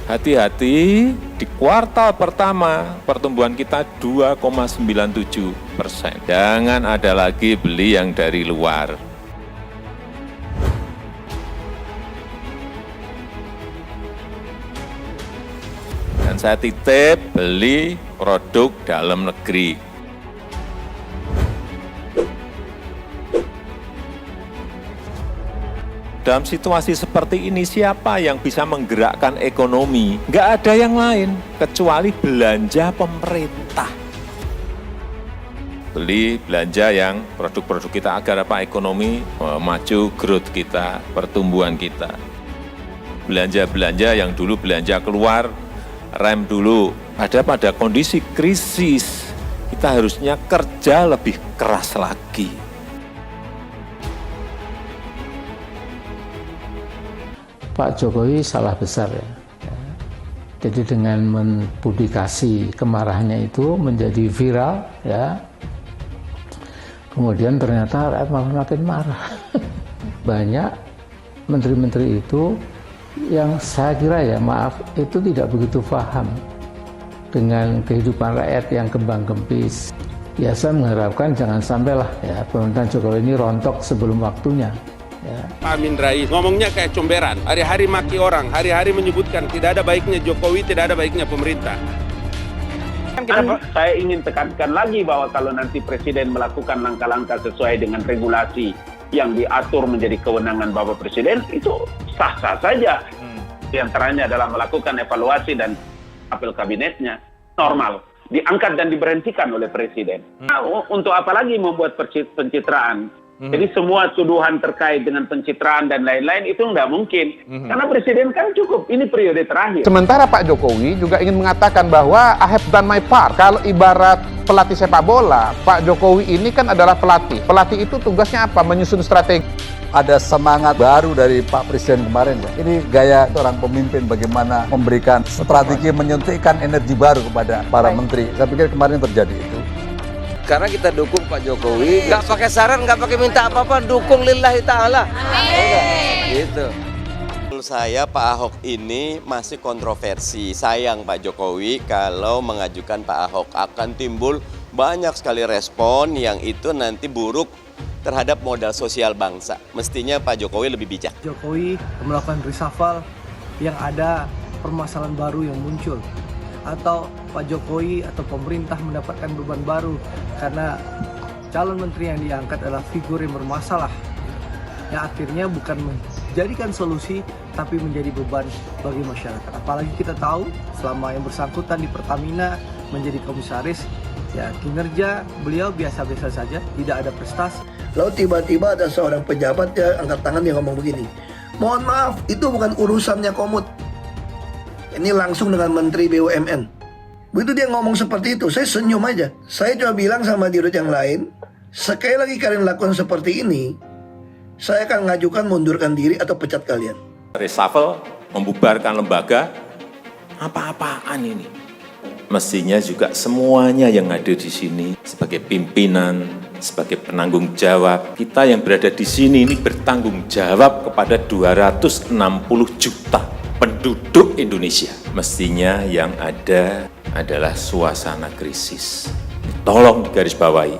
Hati-hati, di kuartal pertama pertumbuhan kita 2,97%. Jangan ada lagi beli yang dari luar. Dan saya titip beli produk dalam negeri. Dalam situasi seperti ini, siapa yang bisa menggerakkan ekonomi? Nggak ada yang lain, kecuali belanja pemerintah. Beli belanja yang produk-produk kita agar apa? Ekonomi maju, growth kita, pertumbuhan kita. Belanja-belanja yang dulu belanja keluar, rem dulu. Pada kondisi krisis, kita harusnya kerja lebih keras lagi. Pak Jokowi salah besar ya. Jadi dengan mempublikasi kemarahannya itu menjadi viral ya. Kemudian ternyata rakyat malah makin marah. Banyak menteri-menteri itu yang saya kira ya maaf itu tidak begitu paham dengan kehidupan rakyat yang kembang-kempis. Ya saya mengharapkan jangan sampailah ya pemerintahan Jokowi ini rontok sebelum waktunya. Ya. Pak Amin Rais ngomongnya kayak comberan, hari-hari maki orang, hari-hari menyebutkan tidak ada baiknya Jokowi, tidak ada baiknya pemerintah. Saya ingin tekankan lagi bahwa kalau nanti Presiden melakukan langkah-langkah sesuai dengan regulasi yang diatur menjadi kewenangan Bapak Presiden, itu sah-sah saja. Di antaranya adalah melakukan evaluasi dan apel kabinetnya normal, diangkat dan diberhentikan oleh Presiden. Nah, untuk apa lagi membuat pencitraan? Jadi semua tuduhan terkait dengan pencitraan dan lain-lain itu nggak mungkin. Karena Presiden kan cukup, ini periode terakhir. Sementara Pak Jokowi juga ingin mengatakan bahwa I have done my part. Kalau ibarat pelatih sepak bola, Pak Jokowi ini kan adalah pelatih. Pelatih itu tugasnya apa? Menyusun strategi. Ada semangat baru dari Pak Presiden kemarin ya. Ini gaya seorang pemimpin bagaimana memberikan strategi, menyuntikkan energi baru kepada para menteri. Saya pikir kemarin terjadi itu. Karena kita dukung Pak Jokowi, nggak pakai saran, nggak pakai minta apa-apa, dukung lillahi ta'ala. Gitu. Menurut saya Pak Ahok ini masih kontroversi. Sayang Pak Jokowi kalau mengajukan Pak Ahok akan timbul banyak sekali respon yang itu nanti buruk terhadap modal sosial bangsa. Mestinya Pak Jokowi lebih bijak. Jokowi melakukan reshuffle yang ada permasalahan baru yang muncul. Atau Pak Jokowi atau pemerintah mendapatkan beban baru karena calon menteri yang diangkat adalah figur yang bermasalah yang akhirnya bukan menjadikan solusi tapi menjadi beban bagi masyarakat. Apalagi kita tahu selama yang bersangkutan di Pertamina menjadi komisaris, ya kinerja beliau biasa-biasa saja, tidak ada prestasi. Lalu tiba-tiba ada seorang pejabat yang angkat tangan yang ngomong begini, mohon maaf itu bukan urusannya Komut. Ini langsung dengan Menteri BUMN. Begitu dia ngomong seperti itu, saya senyum aja. Saya cuma bilang sama dirut yang lain, sekali lagi kalian lakukan seperti ini, saya akan mengajukan mundurkan diri atau pecat kalian. Reshuffle, membubarkan lembaga, apa-apaan ini? Mestinya juga semuanya yang ada di sini sebagai pimpinan, sebagai penanggung jawab. Kita yang berada di sini ini bertanggung jawab kepada 260 juta penduduk Indonesia. Mestinya yang ada adalah suasana krisis. Tolong digarisbawahi.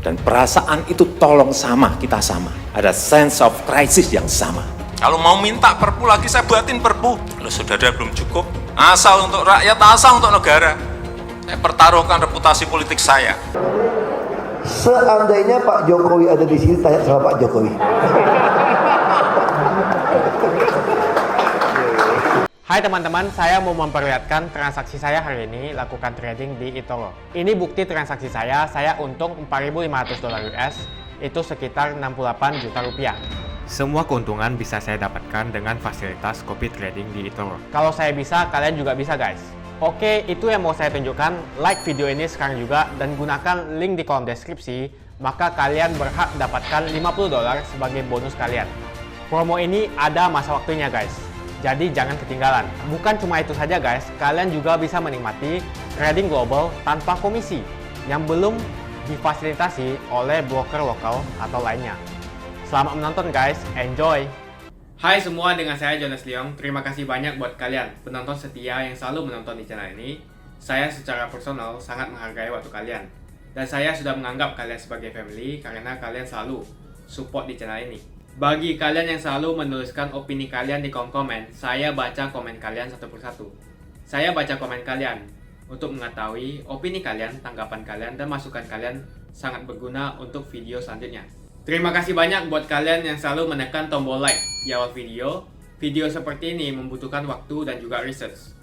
Dan perasaan itu tolong sama, kita sama. Ada sense of crisis yang sama. Kalau mau minta perpu lagi, saya buatin perpu. Kalau saudara belum cukup, asal untuk rakyat, asal untuk negara. Saya pertaruhkan reputasi politik saya. Seandainya Pak Jokowi ada di sini, tanya sama Pak Jokowi. Hai teman-teman, saya mau memperlihatkan transaksi saya hari ini lakukan trading di eToro. Ini bukti transaksi saya untung $4.500 US, itu sekitar 68 juta rupiah. Semua keuntungan bisa saya dapatkan dengan fasilitas copy trading di eToro. Kalau saya bisa, kalian juga bisa guys. Oke, itu yang mau saya tunjukkan. Like video ini sekarang juga dan gunakan link di kolom deskripsi, maka kalian berhak dapatkan $50 sebagai bonus kalian. Promo ini ada masa waktunya guys. Jadi jangan ketinggalan. Bukan cuma itu saja guys, kalian juga bisa menikmati trading global tanpa komisi yang belum difasilitasi oleh broker lokal atau lainnya. Selamat menonton guys, enjoy! Hai semua, dengan saya Jonas Leong. Terima kasih banyak buat kalian, penonton setia yang selalu menonton di channel ini. Saya secara personal sangat menghargai waktu kalian. Dan saya sudah menganggap kalian sebagai family karena kalian selalu support di channel ini. Bagi kalian yang selalu menuliskan opini kalian di kolom komen, saya baca komen kalian satu persatu. Saya baca komen kalian untuk mengetahui opini kalian, tanggapan kalian, dan masukan kalian sangat berguna untuk video selanjutnya. Terima kasih banyak buat kalian yang selalu menekan tombol like di awal video. Video seperti ini membutuhkan waktu dan juga research.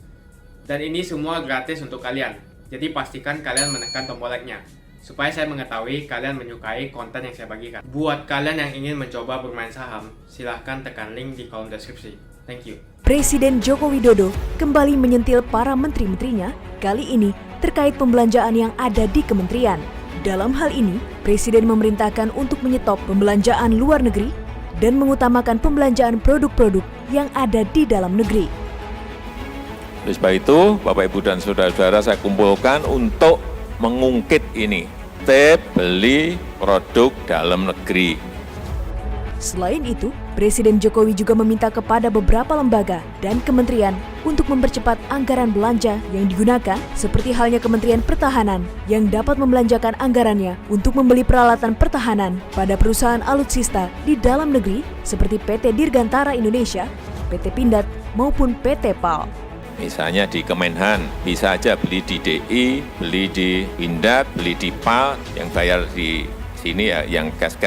Dan ini semua gratis untuk kalian. Jadi pastikan kalian menekan tombol like-nya, supaya saya mengetahui kalian menyukai konten yang saya bagikan. Buat kalian yang ingin mencoba bermain saham, silahkan tekan link di kolom deskripsi. Thank you. Presiden Joko Widodo kembali menyentil para menteri-menterinya, kali ini terkait pembelanjaan yang ada di kementerian. Dalam hal ini, Presiden memerintahkan untuk menyetop pembelanjaan luar negeri dan mengutamakan pembelanjaan produk-produk yang ada di dalam negeri. Oleh sebab itu, Bapak, Ibu, dan Saudara-saudara, saya kumpulkan untuk mengungkit ini. Tip beli produk dalam negeri. Selain itu, Presiden Jokowi juga meminta kepada beberapa lembaga dan kementerian untuk mempercepat anggaran belanja yang digunakan, seperti halnya Kementerian Pertahanan yang dapat membelanjakan anggarannya untuk membeli peralatan pertahanan pada perusahaan alutsista di dalam negeri seperti PT Dirgantara Indonesia, PT Pindad, maupun PT PAL. Misalnya di Kemenhan, bisa aja beli di DI, beli di Pindad, beli di PAL, yang bayar di sini ya, yang gas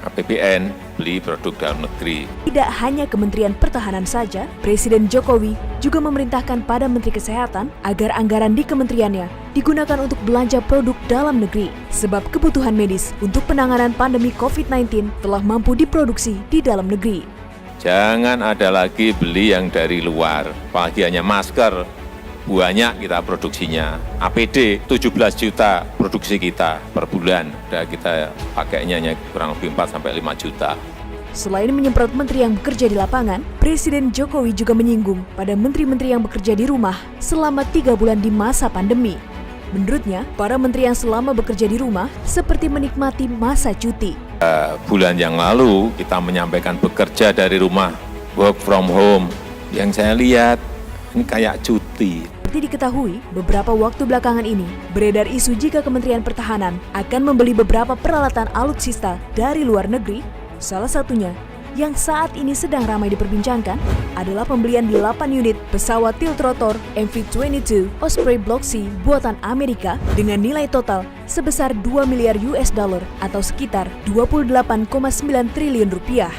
APBN, beli produk dalam negeri. Tidak hanya Kementerian Pertahanan saja, Presiden Jokowi juga memerintahkan pada Menteri Kesehatan agar anggaran di kementeriannya digunakan untuk belanja produk dalam negeri, sebab kebutuhan medis untuk penanganan pandemi COVID-19 telah mampu diproduksi di dalam negeri. Jangan ada lagi beli yang dari luar, apalagi hanya masker. Banyak kita produksinya. APD 17 juta produksi kita per bulan. Dan kita pakainya hanya kurang lebih 4-5 juta. Selain menyemprot menteri yang bekerja di lapangan, Presiden Jokowi juga menyinggung pada menteri-menteri yang bekerja di rumah selama 3 bulan di masa pandemi. Menurutnya, para menteri yang selama bekerja di rumah seperti menikmati masa cuti. Bulan yang lalu kita menyampaikan bekerja dari rumah, work from home. Yang saya lihat ini kayak cuti. Seperti diketahui, beberapa waktu belakangan ini beredar isu jika Kementerian Pertahanan akan membeli beberapa peralatan alutsista dari luar negeri. Salah satunya yang saat ini sedang ramai diperbincangkan adalah pembelian 8 unit pesawat tiltrotor MV-22 Osprey Block C buatan Amerika dengan nilai total sebesar 2 miliar US dollar atau sekitar 28,9 triliun rupiah.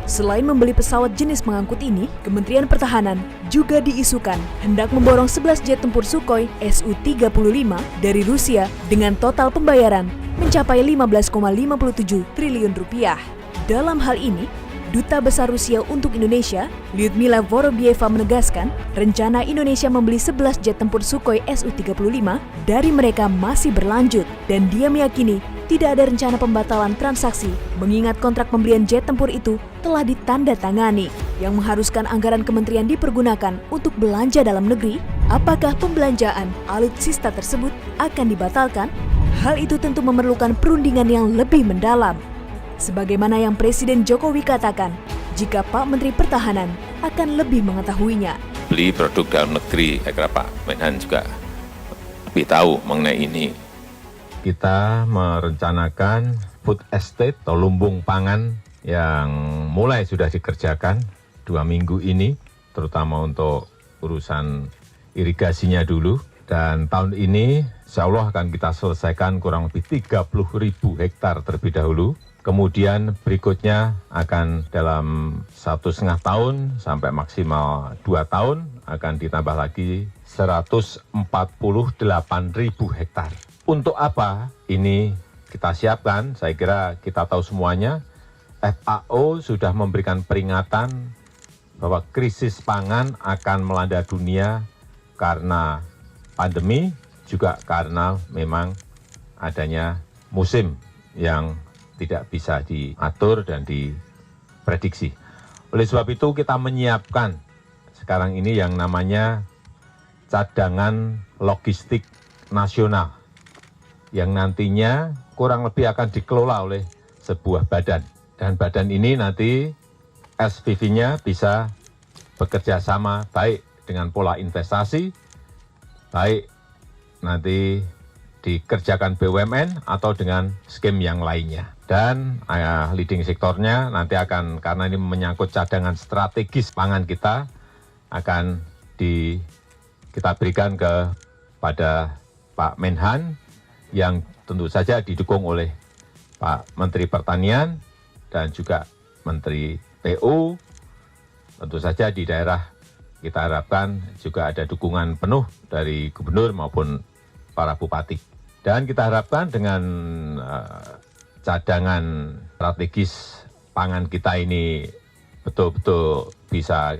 Selain membeli pesawat jenis mengangkut ini, Kementerian Pertahanan juga diisukan hendak memborong 11 jet tempur Sukhoi Su-35 dari Rusia dengan total pembayaran mencapai 15,57 triliun rupiah. Dalam hal ini, Duta Besar Rusia untuk Indonesia, Lyudmila Vorobieva menegaskan, rencana Indonesia membeli 11 jet tempur Sukhoi Su-35 dari mereka masih berlanjut dan dia meyakini tidak ada rencana pembatalan transaksi mengingat kontrak pembelian jet tempur itu telah ditandatangani yang mengharuskan anggaran kementerian dipergunakan untuk belanja dalam negeri. Apakah pembelanjaan alutsista tersebut akan dibatalkan? Hal itu tentu memerlukan perundingan yang lebih mendalam. Sebagaimana yang Presiden Jokowi katakan, jika Pak Menteri Pertahanan akan lebih mengetahuinya. Beli produk dalam negeri, saya kira Pak Menhan juga lebih tahu mengenai ini. Kita merencanakan food estate atau lumbung pangan yang mulai sudah dikerjakan 2 minggu ini, terutama untuk urusan irigasinya dulu. Dan tahun ini insya Allah akan kita selesaikan kurang lebih 30.000 hektar terlebih dahulu. Kemudian berikutnya akan dalam 1,5 tahun sampai maksimal 2 tahun akan ditambah lagi 148.000 hektar. Untuk apa ini kita siapkan? Saya kira kita tahu semuanya. FAO sudah memberikan peringatan bahwa krisis pangan akan melanda dunia karena pandemi, juga karena memang adanya musim yang tidak bisa diatur dan diprediksi. Oleh sebab itu kita menyiapkan sekarang ini yang namanya cadangan logistik nasional yang nantinya kurang lebih akan dikelola oleh sebuah badan. Dan badan ini nanti SPV-nya bisa bekerja sama baik dengan pola investasi, baik nanti dikerjakan BUMN atau dengan skim yang lainnya. Dan leading sektornya nanti akan, karena ini menyangkut cadangan strategis pangan kita, akan kita berikan kepada Pak Menhan yang tentu saja didukung oleh Pak Menteri Pertanian dan juga Menteri PU. Tentu saja di daerah kita harapkan juga ada dukungan penuh dari gubernur maupun para bupati. Dan kita harapkan dengan cadangan strategis pangan kita ini betul-betul bisa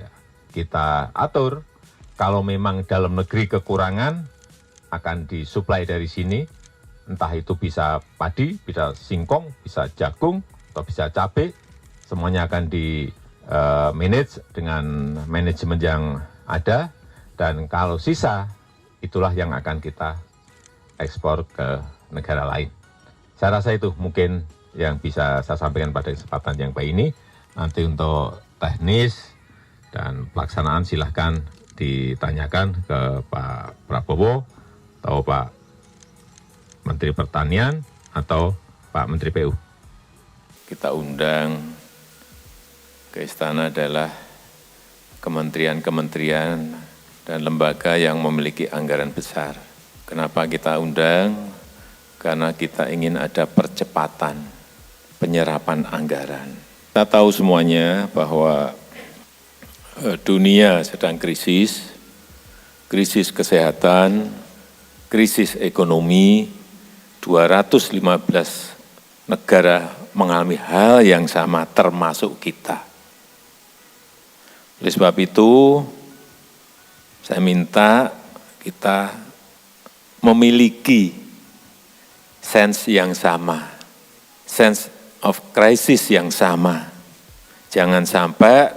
kita atur. Kalau memang dalam negeri kekurangan, akan disuplai dari sini. Entah itu bisa padi, bisa singkong, bisa jagung, atau bisa cabai. Semuanya akan di-manage dengan manajemen yang ada. Dan kalau sisa, itulah yang akan kita ekspor ke negara lain. Saya rasa itu mungkin yang bisa saya sampaikan pada kesempatan yang baik ini. Nanti untuk teknis dan pelaksanaan silahkan ditanyakan ke Pak Prabowo atau Pak Menteri Pertanian atau Pak Menteri PU. Kita undang ke istana adalah kementerian-kementerian dan lembaga yang memiliki anggaran besar. Kenapa kita undang? Karena kita ingin ada percepatan penyerapan anggaran. Kita tahu semuanya bahwa dunia sedang krisis kesehatan, krisis ekonomi, 215 negara mengalami hal yang sama termasuk kita. Oleh sebab itu, saya minta kita memiliki sense yang sama, sense of crisis yang sama. Jangan sampai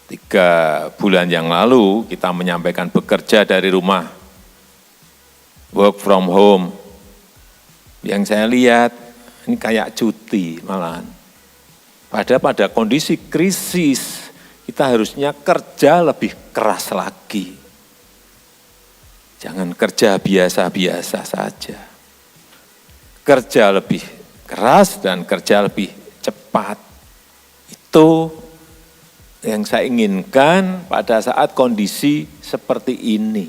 3 bulan yang lalu kita menyampaikan bekerja dari rumah, work from home. Yang saya lihat ini kayak cuti malahan. Padahal pada kondisi krisis kita harusnya kerja lebih keras lagi. Jangan kerja biasa-biasa saja. Kerja lebih keras dan kerja lebih cepat. Itu yang saya inginkan pada saat kondisi seperti ini.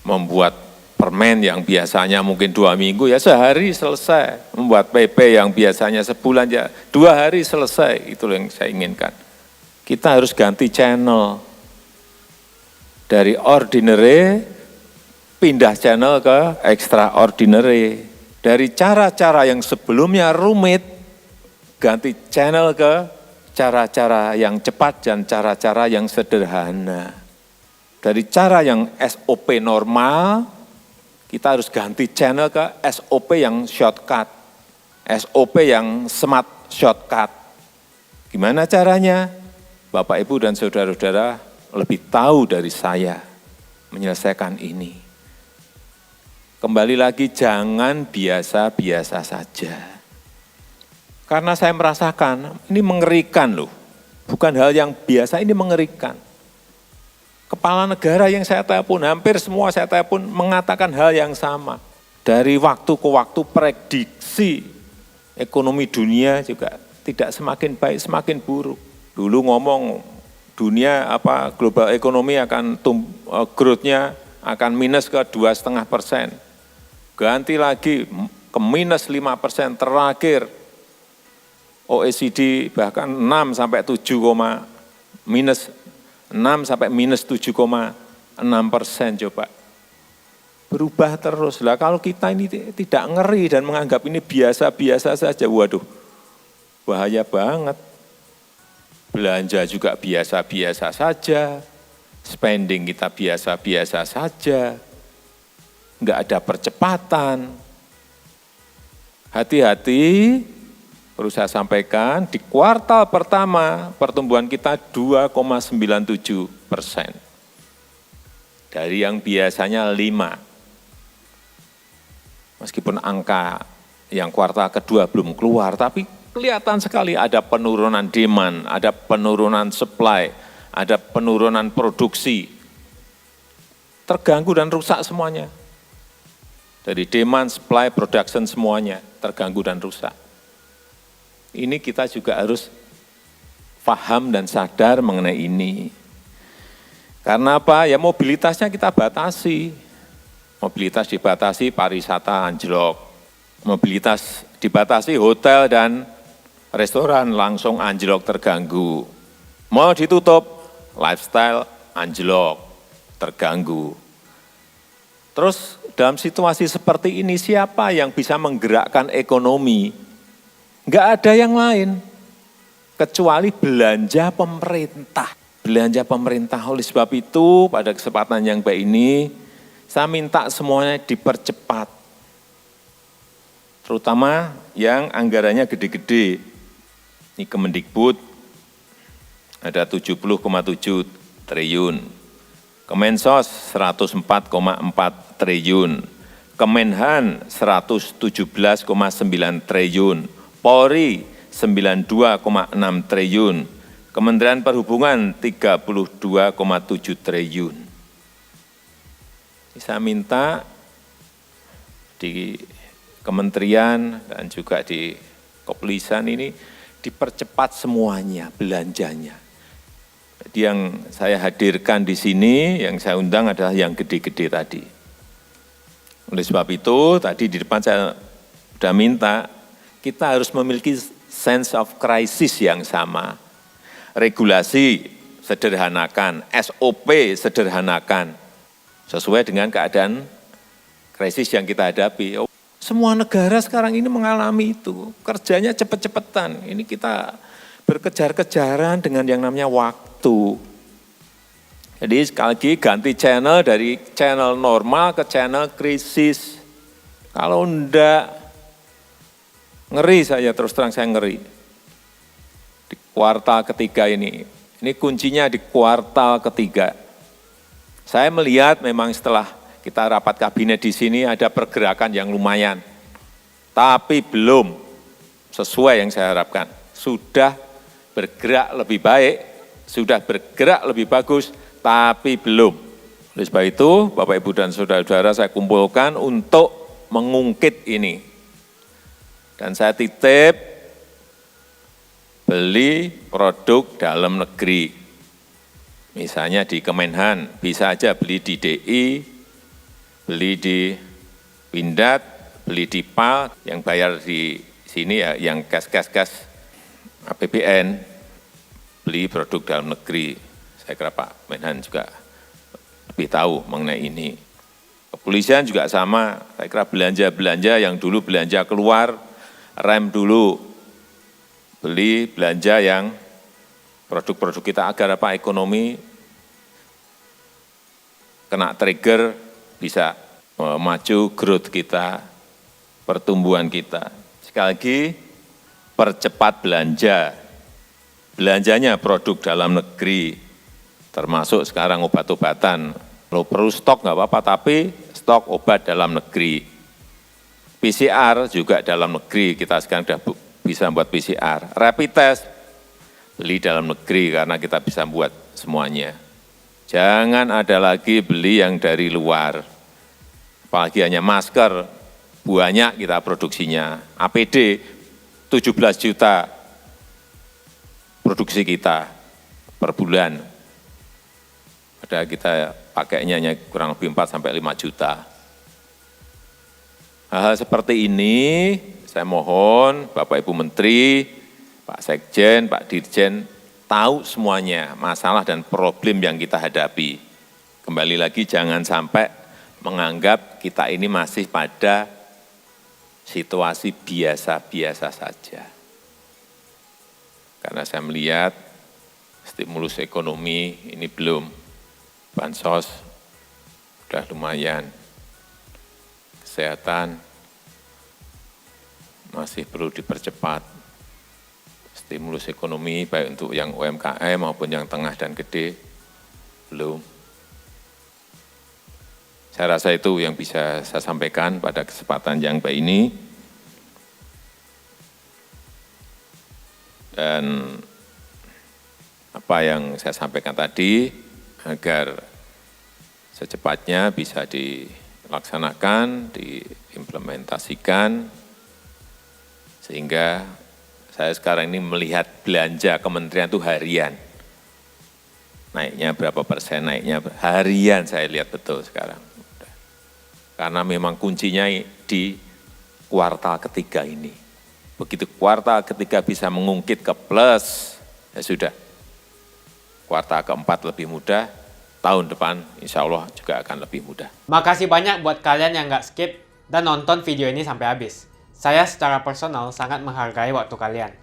Membuat permen yang biasanya mungkin 2 minggu, ya sehari selesai. Membuat PP yang biasanya sebulan, ya 2 hari selesai. Itu yang saya inginkan. Kita harus ganti channel. Dari ordinary, pindah channel ke extraordinary. Dari cara-cara yang sebelumnya rumit, ganti channel ke cara-cara yang cepat dan cara-cara yang sederhana. Dari cara yang SOP normal, kita harus ganti channel ke SOP yang shortcut. SOP yang smart shortcut. Gimana caranya? Bapak, Ibu, dan saudara-saudara lebih tahu dari saya menyelesaikan ini. Kembali lagi, jangan biasa-biasa saja. Karena saya merasakan, ini mengerikan loh. Bukan hal yang biasa, ini mengerikan. Kepala negara yang saya telepon, hampir semua saya telepon, mengatakan hal yang sama. Dari waktu ke waktu prediksi ekonomi dunia juga tidak semakin baik, semakin buruk. Dulu ngomong dunia global ekonomi akan growth-nya akan minus ke 2,5%. Ganti lagi ke minus 5% terakhir. OECD bahkan 6 sampai 7, minus 6 sampai minus 7,6% coba. Berubah terus. Lah kalau kita ini tidak ngeri dan menganggap ini biasa-biasa saja, waduh, bahaya banget. Belanja juga biasa-biasa saja, spending kita biasa-biasa saja, enggak ada percepatan. Hati-hati, perlu saya sampaikan, di kuartal pertama pertumbuhan kita 2,97%. Dari yang biasanya 5%. Meskipun angka yang kuartal kedua belum keluar, tapi kelihatan sekali ada penurunan demand, ada penurunan supply, ada penurunan produksi. Terganggu dan rusak semuanya. Dari demand, supply, production semuanya terganggu dan rusak. Ini kita juga harus paham dan sadar mengenai ini. Karena apa? Ya mobilitasnya kita batasi. Mobilitas dibatasi, pariwisata anjlok. Mobilitas dibatasi, hotel dan restoran langsung anjlok terganggu. Mau ditutup, lifestyle anjlok terganggu. Terus dalam situasi seperti ini siapa yang bisa menggerakkan ekonomi? Enggak ada yang lain kecuali belanja pemerintah. Belanja pemerintah. Oleh sebab itu pada kesempatan yang baik ini saya minta semuanya dipercepat. Terutama yang anggarannya gede-gede. Ini Kemendikbud ada 70,7 triliun. Kemensos 104,4 triliun. Kemenhan 117,9 triliun. Polri 92,6 triliun. Kementerian Perhubungan 32,7 triliun. Saya minta di kementerian dan juga di kepolisian ini dipercepat semuanya belanjanya. Jadi yang saya hadirkan di sini, yang saya undang adalah yang gede-gede tadi. Oleh sebab itu, tadi di depan saya sudah minta, kita harus memiliki sense of crisis yang sama. Regulasi sederhanakan, SOP sederhanakan, sesuai dengan keadaan krisis yang kita hadapi. Semua negara sekarang ini mengalami itu, kerjanya cepet-cepetan. Ini kita berkejar-kejaran dengan yang namanya waktu. Jadi sekali lagi ganti channel dari channel normal ke channel krisis. Kalau enggak, ngeri saya, terus terang saya ngeri. Di kuartal ketiga ini kuncinya di kuartal ketiga. Saya melihat memang setelah kita rapat kabinet di sini ada pergerakan yang lumayan. Tapi belum sesuai yang saya harapkan. Sudah bergerak lebih baik, sudah bergerak lebih bagus, tapi belum. Oleh sebab itu, Bapak, Ibu, dan saudara-saudara saya kumpulkan untuk mengungkit ini. Dan saya titip beli produk dalam negeri. Misalnya di Kemenhan, bisa aja beli di DI, beli di Pindad, beli di PAL, yang bayar di sini ya, yang gas APBN, beli produk dalam negeri. Saya kira Pak Menhan juga lebih tahu mengenai ini. Kepolisian juga sama, saya kira belanja-belanja yang dulu belanja keluar, rem dulu, beli belanja yang produk-produk kita agar apa ekonomi kena trigger bisa maju growth kita, pertumbuhan kita. Sekali lagi, percepat belanja. Belanjanya produk dalam negeri, termasuk sekarang obat-obatan. Kalau perlu stok nggak apa-apa, tapi stok obat dalam negeri. PCR juga dalam negeri, kita sekarang sudah bisa buat PCR. Rapid test, beli dalam negeri karena kita bisa buat semuanya. Jangan ada lagi beli yang dari luar. Apalagi hanya masker, banyak kita produksinya. APD 17 juta produksi kita per bulan. Padahal kita pakainya hanya kurang lebih 4 sampai 5 juta. Hal-hal seperti ini saya mohon Bapak Ibu Menteri, Pak Sekjen, Pak Dirjen tahu semuanya masalah dan problem yang kita hadapi. Kembali lagi jangan sampai menganggap kita ini masih pada situasi biasa-biasa saja. Karena saya melihat stimulus ekonomi ini belum, bansos sudah lumayan, kesehatan masih perlu dipercepat, stimulus ekonomi baik untuk yang UMKM maupun yang tengah dan gede belum. Saya rasa itu yang bisa saya sampaikan pada kesempatan yang baik ini. Dan apa yang saya sampaikan tadi, agar secepatnya bisa dilaksanakan, diimplementasikan, sehingga saya sekarang ini melihat belanja kementerian itu harian. Naiknya berapa persen, naiknya harian saya lihat betul sekarang. Karena memang kuncinya di kuartal ketiga ini. Begitu kuartal ketiga bisa mengungkit ke plus, ya sudah. Kuartal keempat lebih mudah, tahun depan insya Allah juga akan lebih mudah. Makasih banyak buat kalian yang nggak skip dan nonton video ini sampai habis. Saya secara personal sangat menghargai waktu kalian.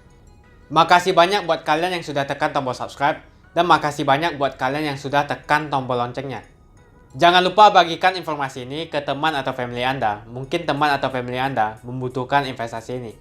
Makasih banyak buat kalian yang sudah tekan tombol subscribe, dan makasih banyak buat kalian yang sudah tekan tombol loncengnya. Jangan lupa bagikan informasi ini ke teman atau family Anda. Mungkin teman atau family Anda membutuhkan investasi ini.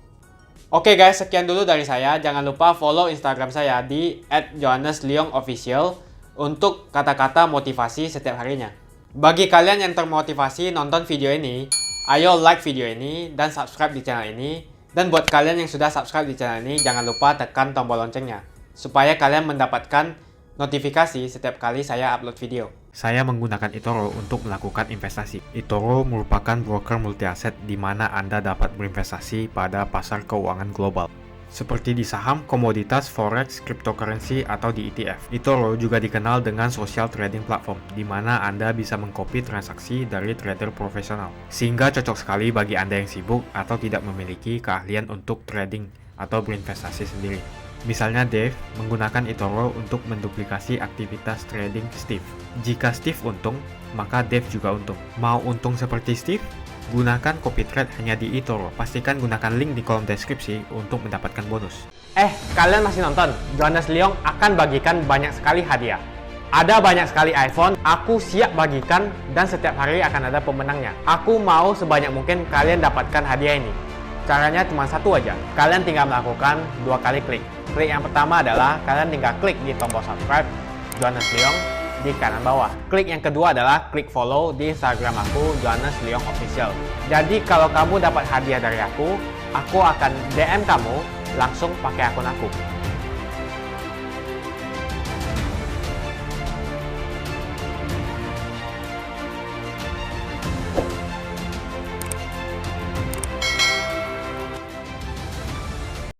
Oke guys, sekian dulu dari saya. Jangan lupa follow Instagram saya di @johannesleongofficial untuk kata-kata motivasi setiap harinya. Bagi kalian yang termotivasi nonton video ini, ayo like video ini dan subscribe di channel ini. Dan buat kalian yang sudah subscribe di channel ini, jangan lupa tekan tombol loncengnya supaya kalian mendapatkan notifikasi setiap kali saya upload video. Saya menggunakan eToro untuk melakukan investasi. eToro merupakan broker multi-aset di mana Anda dapat berinvestasi pada pasar keuangan global, seperti di saham, komoditas, forex, cryptocurrency, atau di ETF. eToro juga dikenal dengan social trading platform, di mana Anda bisa mengcopy transaksi dari trader profesional, sehingga cocok sekali bagi Anda yang sibuk atau tidak memiliki keahlian untuk trading atau berinvestasi sendiri. Misalnya Dave menggunakan eToro untuk menduplikasi aktivitas trading Steve. Jika Steve untung, maka Dave juga untung. Mau untung seperti Steve? Gunakan copy trade hanya di eToro. Pastikan gunakan link di kolom deskripsi untuk mendapatkan bonus. Kalian masih nonton? Johannes Leong akan bagikan banyak sekali hadiah. Ada banyak sekali iPhone, aku siap bagikan dan setiap hari akan ada pemenangnya. Aku mau sebanyak mungkin kalian dapatkan hadiah ini. Caranya cuma satu aja, kalian tinggal melakukan 2 kali klik. Klik yang pertama adalah kalian tinggal klik di tombol subscribe Johannes Leong di kanan bawah. Klik yang kedua adalah klik follow di Instagram aku Johannes Leong Official. Jadi kalau kamu dapat hadiah dari aku akan DM kamu langsung pakai akun aku.